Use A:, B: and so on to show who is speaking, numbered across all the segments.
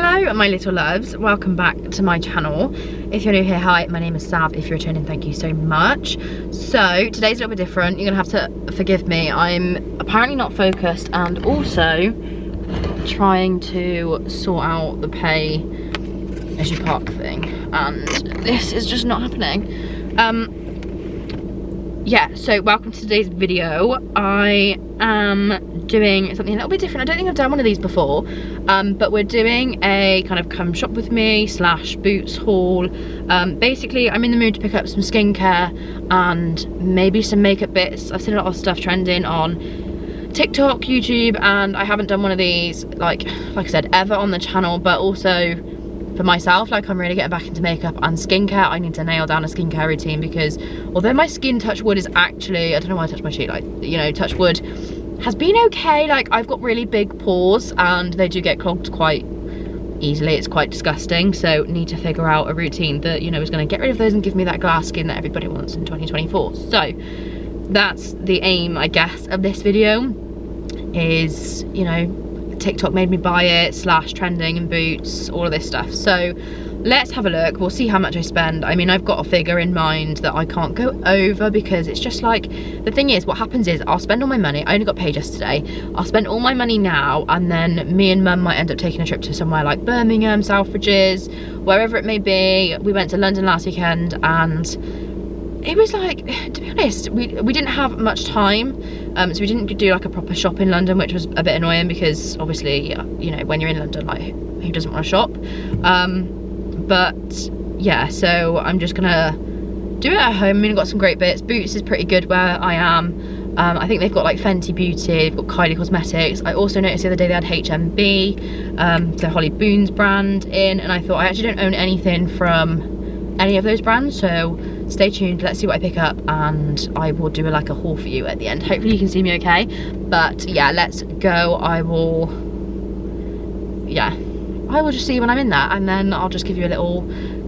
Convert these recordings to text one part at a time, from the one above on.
A: Hello my little loves, welcome back to my channel. If you're new here, hi, my name is Sav. If you're returning, thank you so much. So today's a little bit different. You're gonna have to forgive me. I'm apparently not focused and also trying to sort out the pay as you park thing, and this is just not happening. Yeah, so welcome to today's video. I am doing something a little bit different. I don't think I've done one of these before, but we're doing a kind of come shop with me / Boots haul. Basically, I'm in the mood to pick up some skincare and maybe some makeup bits. I've seen a lot of stuff trending on TikTok, YouTube, and I haven't done one of these, like I said, ever on the channel, but also for myself, like I'm really getting back into makeup and skincare. I need to nail down a skincare routine because although my skin, touch wood, is actually, I don't know why I touched my cheek, like, you know, touch wood, has been okay. Like, I've got really big pores and they do get clogged quite easily. It's quite disgusting, so need to figure out a routine that, you know, is going to get rid of those and give me that glass skin that everybody wants in 2024. So that's the aim, I guess, of this video, is, you know, TikTok made me buy it / trending in Boots, all of this stuff. So let's have a look. We'll see how much I spend. I mean, I've got a figure in mind that I can't go over because it's just like, the thing is, what happens is I'll spend all my money. I only got paid yesterday. I'll spend all my money now, and then me and mum might end up taking a trip to somewhere like Birmingham, Selfridges, wherever it may be. We went to London last weekend and it was like, to be honest, we didn't have much time, so we didn't do like a proper shop in London, which was a bit annoying because obviously, you know, when you're in London, like, who doesn't want to shop? But yeah, so I'm just gonna do it at home. I mean, I've got some great bits. Boots is pretty good where I am. I think they've got like Fenty Beauty, they've got Kylie Cosmetics. I also noticed the other day they had HMB, so Holly Boone's brand in, and I thought I actually don't own anything from any of those brands, so stay tuned. Let's see what I pick up and I will do like a haul for you at the end. Hopefully you can see me okay, but yeah, let's go. I will just see when I'm in that, and then I'll just give you a little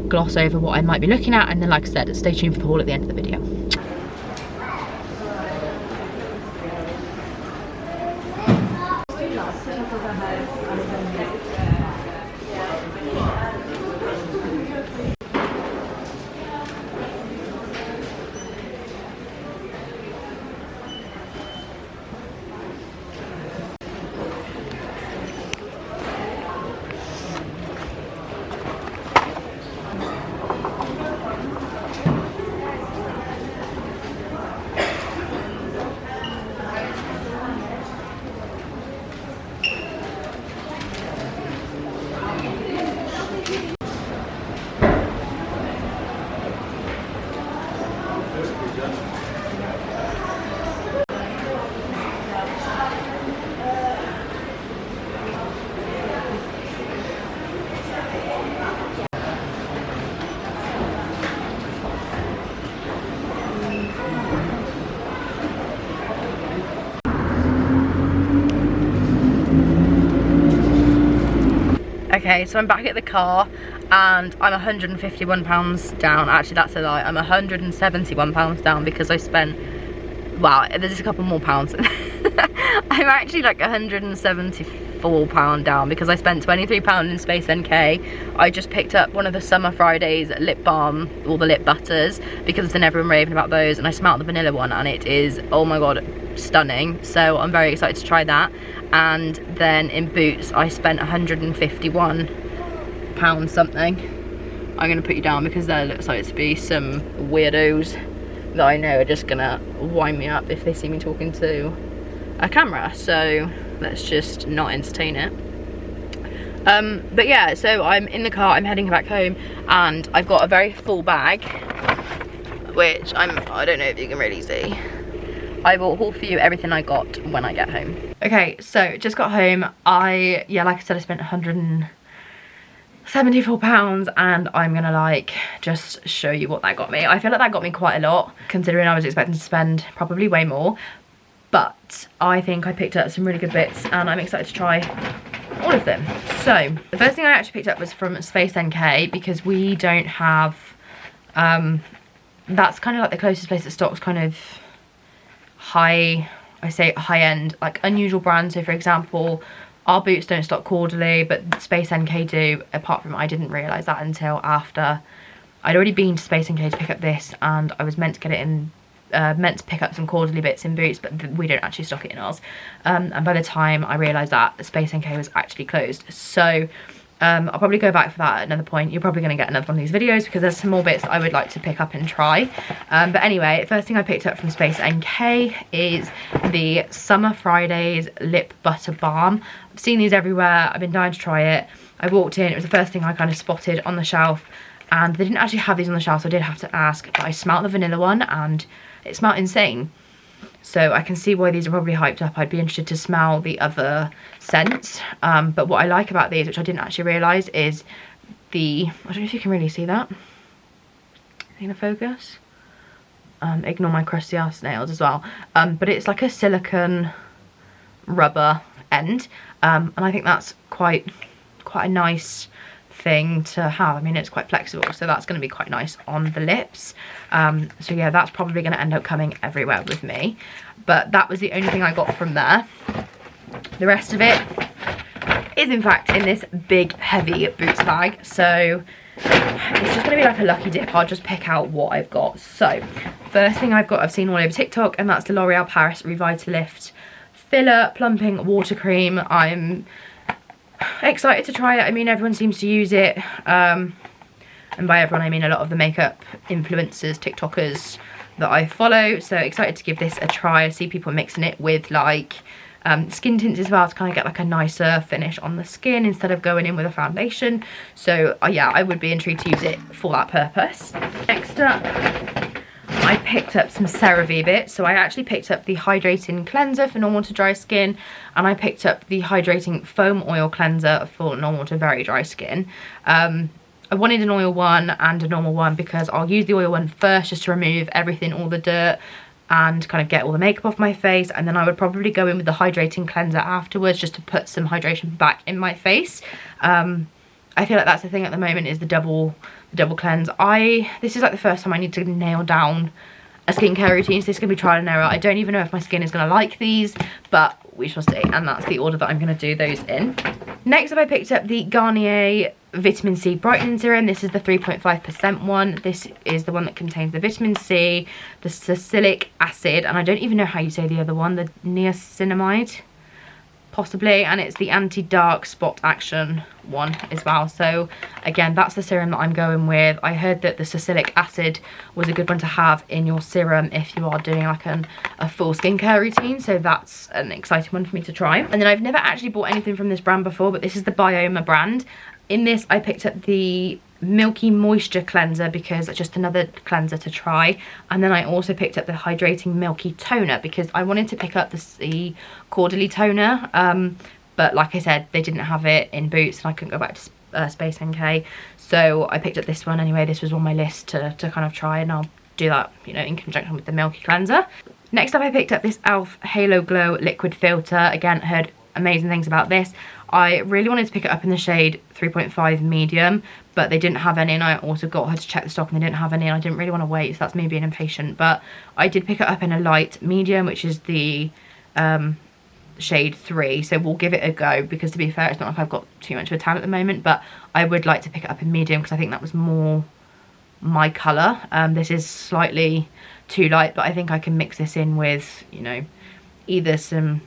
A: gloss over what I might be looking at, and then, like I said, stay tuned for the haul at the end of the video. Okay, so I'm back at the car and I'm £151 down. Actually, that's a lie. I'm £171 down because I spent, wow, there's a couple more pounds. I'm actually like £174 down because I spent £23 in Space NK. I just picked up one of the Summer Fridays lip balm, all the lip butters, because then everyone raving about those, and I smelled the vanilla one and it is, oh my god, stunning. So I'm very excited to try that. And then in Boots I spent £151 something. I'm gonna put you down because there looks like to be some weirdos that I know are just gonna wind me up if they see me talking to a camera, so let's just not entertain it. But yeah, so I'm in the car, I'm heading back home, and I've got a very full bag, which I don't know if you can really see. I will haul for you everything I got when I get home. Okay, so just got home. Like I said, I spent £174, and I'm gonna like just show you what that got me. I feel like that got me quite a lot, considering I was expecting to spend probably way more, but I think I picked up some really good bits and I'm excited to try all of them. So the first thing I actually picked up was from Space NK because we don't have, that's kind of like the closest place that stocks kind of high-end, like unusual brands. So for example, Our Boots don't stock quarterly, but Space NK do. Apart from, I didn't realise that until after I'd already been to Space NK to pick up this, and I was meant to get it in, meant to pick up some quarterly bits in Boots, but we don't actually stock it in ours. And by the time I realised that, Space NK was actually closed. So I'll probably go back for that at another point. You're probably going to get another one of these videos because there's some more bits that I would like to pick up and try. But anyway, first thing I picked up from Space NK is the Summer Fridays Lip Butter Balm. I've seen these everywhere. I've been dying to try it. I walked in, it was the first thing I kind of spotted on the shelf, and they didn't actually have these on the shelf, so I did have to ask, but I smelt the vanilla one and it smelled insane. So I can see why these are probably hyped up. I'd be interested to smell the other scents. But what I like about these, which I didn't actually realise, is the, I don't know if you can really see that. In the focus. Ignore my crusty ass nails as well. But it's like a silicone rubber end. And I think that's quite a nice thing to have. I mean, it's quite flexible, so that's going to be quite nice on the lips. So yeah, that's probably going to end up coming everywhere with me. But that was the only thing I got from there. The rest of it is in fact in this big heavy Boots bag, so it's just going to be like a lucky dip. I'll just pick out what I've got. So first thing I've got, I've seen all over TikTok, and that's the L'Oreal Paris Revitalift Filler Plumping Water Cream. I'm excited to try it. I mean, everyone seems to use it, and by everyone I mean a lot of the makeup influencers, TikTokers that I follow. So excited to give this a try. I see people mixing it with like skin tints as well to kind of get like a nicer finish on the skin instead of going in with a foundation. So yeah, I would be intrigued to use it for that purpose. Next up, I picked up some CeraVe bits. So I actually picked up the hydrating cleanser for normal to dry skin, and I picked up the hydrating foam oil cleanser for normal to very dry skin. I wanted an oil one and a normal one because I'll use the oil one first just to remove everything, all the dirt, and kind of get all the makeup off my face, and then I would probably go in with the hydrating cleanser afterwards just to put some hydration back in my face. I feel like that's the thing at the moment, is the double cleanse. This is like the first time I need to nail down a skincare routine, so this is going to be trial and error. I don't even know if my skin is going to like these, but we shall see, and that's the order that I'm going to do those in. Next up, I picked up the Garnier Vitamin C Brightening Serum. This is the 3.5% one. This is the one that contains the vitamin C, the salicylic acid, and I don't even know how you say the other one, the niacinamide, possibly, and it's the anti-dark spot action one as well. So again, that's the serum that I'm going with. I heard that the salicylic acid was a good one to have in your serum if you are doing like a full skincare routine, so that's an exciting one for me to try. And then I've never actually bought anything from this brand before, but this is the Bioma brand. In this, I picked up the Milky Moisture Cleanser because it's just another cleanser to try, and then I also picked up the Hydrating Milky Toner because I wanted to pick up the Quarterly Toner, but like I said, they didn't have it in Boots and I couldn't go back to Space NK, so I picked up this one anyway. This was on my list to kind of try, and I'll do that, you know, in conjunction with the Milky Cleanser. Next up, I picked up this e.l.f. Halo Glow Liquid Filter. Again, heard amazing things about this. I really wanted to pick it up in the shade 3.5 medium, but they didn't have any, and I also got her to check the stock and they didn't have any, and I didn't really want to wait, so that's me being impatient. But I did pick it up in a light medium, which is the shade 3, so we'll give it a go, because to be fair, it's not like I've got too much of a tan at the moment, but I would like to pick it up in medium because I think that was more my colour. This is slightly too light, but I think I can mix this in with, you know, either some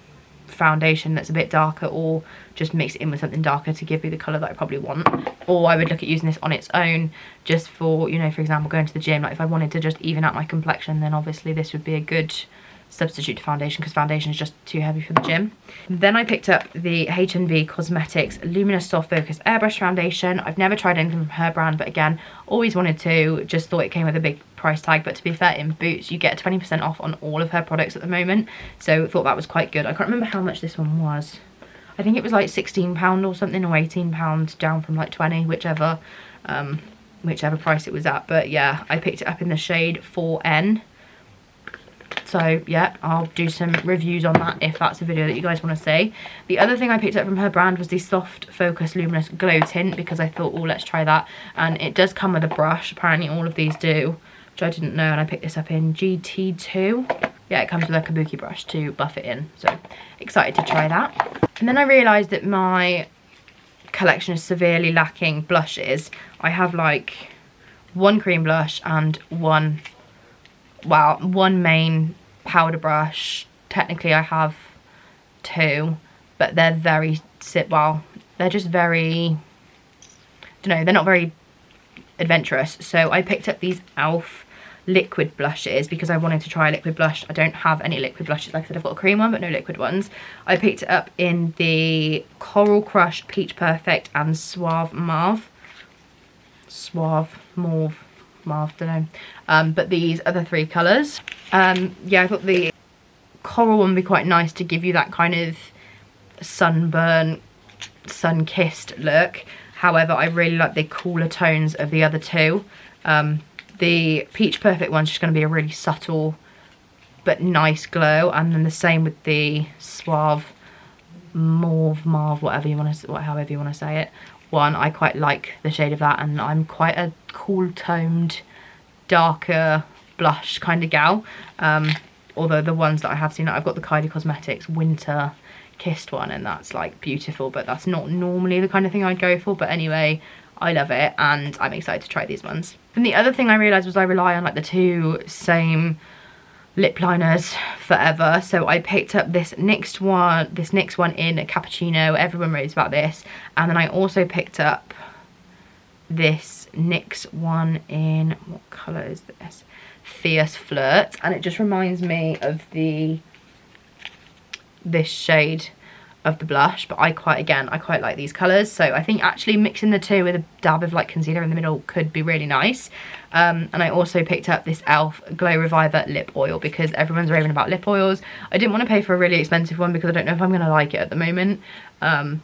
A: foundation that's a bit darker, or just mix it in with something darker to give me the colour that I probably want. Or I would look at using this on its own just for, you know, for example, going to the gym. Like if I wanted to just even out my complexion, then obviously this would be a good substitute to foundation, because foundation is just too heavy for the gym. Then I picked up the HNB Cosmetics Luminous Soft Focus Airbrush Foundation. I've never tried anything from her brand, but again, always wanted to, just thought it came with a big price tag. But to be fair, in Boots you get 20% off on all of her products at the moment, so thought that was quite good. I can't remember how much this one was. I think it was like £16 or something, or £18, down from like 20, whichever price it was at. But yeah, I picked it up in the shade 4N. So yeah, I'll do some reviews on that if that's a video that you guys want to see. The other thing I picked up from her brand was the Soft Focus Luminous Glow Tint, because I thought, oh, let's try that. And it does come with a brush. Apparently all of these do, which I didn't know, and I picked this up in GT2. yeah, it comes with a kabuki brush to buff it in. So excited to try that. And then I realised that my collection is severely lacking blushes. I have like one cream blush and one main powder brush. Technically I have two, but they're very, well, they're just very, I don't know, they're not very adventurous. So I picked up these e.l.f. liquid blushes because I wanted to try a liquid blush. I don't have any liquid blushes. Like I said, I've got a cream one but no liquid ones. I picked it up in the Coral Crush, Peach Perfect and Suave Mauve, don't know. But these are the three colours. Yeah, I thought the coral one would be quite nice to give you that kind of sunburn, sun-kissed look. However, I really like the cooler tones of the other two. The Peach Perfect one's just going to be a really subtle but nice glow, and then the same with the Suave Mauve, however you want to say it, one. I quite like the shade of that, and I'm quite a cool toned, darker blush kind of gal. Although the ones that I have seen, I've got the Kylie Cosmetics Winter Kissed one, and that's like beautiful, but that's not normally the kind of thing I'd go for. But anyway, I love it and I'm excited to try these ones. And the other thing I realised was I rely on like the two same lip liners forever. So I picked up this NYX one in Cappuccino. Everyone raves about this. And then I also picked up this NYX one in, what colour is this? Fierce Flirt. And it just reminds me of this shade of the blush, but I quite like these colours. So I think actually mixing the two with a dab of like concealer in the middle could be really nice. And I also picked up this e.l.f. Glow Reviver lip oil because everyone's raving about lip oils. I didn't want to pay for a really expensive one because I don't know if I'm going to like it at the moment. And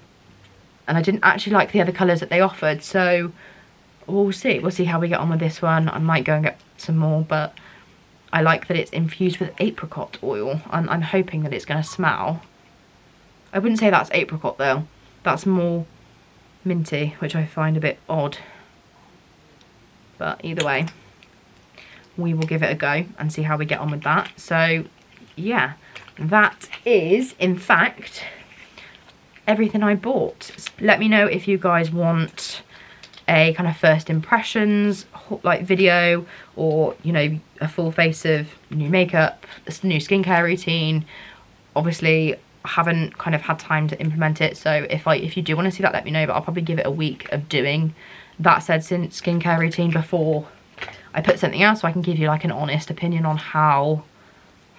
A: I didn't actually like the other colours that they offered, so we'll see how we get on with this one. I might go and get some more, but I like that it's infused with apricot oil, and I'm hoping that it's going to smell. I wouldn't say that's apricot though. That's more minty, which I find a bit odd. But either way, we will give it a go and see how we get on with that. So yeah, that is in fact everything I bought. Let me know if you guys want a kind of first impressions like video, or you know, a full face of new makeup, a new skincare routine. Obviously I haven't kind of had time to implement it, so if you do want to see that, let me know, but I'll probably give it a week of doing that said skincare routine before I put something out, so I can give you like an honest opinion on how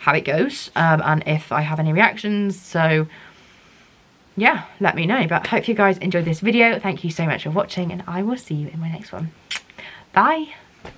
A: it goes, and if I have any reactions. So yeah, let me know. But I hope you guys enjoyed this video. Thank you so much for watching, and I will see you in my next one. Bye.